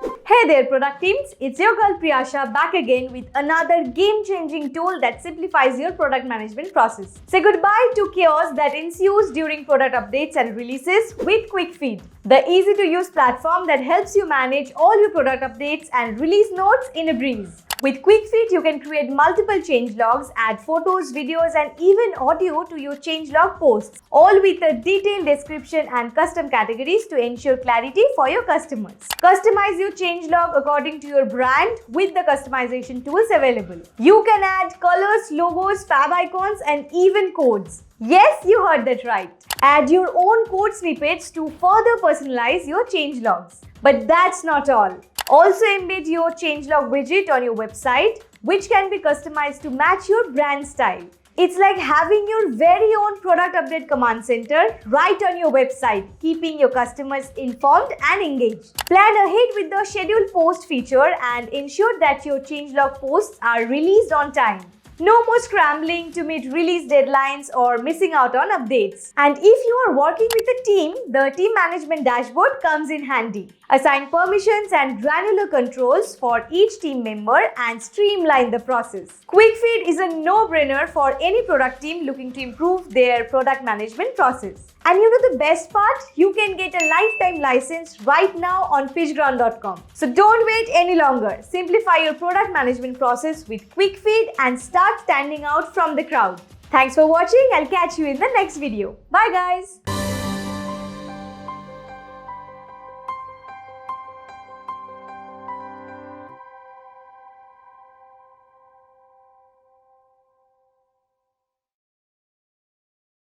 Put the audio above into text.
Hey there product teams, it's your girl Priyasha back again with another game-changing tool that simplifies your product management process. Say goodbye to chaos that ensues during product updates and releases with Kuickfeed, the easy-to-use platform that helps you manage all your product updates and release notes in a breeze. With Kuickfeed, you can create multiple changelogs, add photos, videos, and even audio to your changelog posts, all with a detailed description and custom categories to ensure clarity for your customers. Customize your changelog according to your brand with the customization tools available. You can add colors, logos, fab icons, and even codes. Yes, you heard that right. Add your own code snippets to further personalize your changelogs. But that's not all. Also embed your changelog widget on your website, which can be customized to match your brand style. It's like having your very own product update command center right on your website, keeping your customers informed and engaged. Plan ahead with the scheduled post feature and ensure that your changelog posts are released on time. No more scrambling to meet release deadlines or missing out on updates. And if you are working with a team, the team management dashboard comes in handy. Assign permissions and granular controls for each team member and streamline the process. Kuickfeed is a no-brainer for any product team looking to improve their product management process. And you know the best part? You can get a lifetime license right now on PitchGround.com. So don't wait any longer. Simplify your product management process with Kuickfeed and start standing out from the crowd. Thanks for watching. I'll catch you in the next video. Bye guys.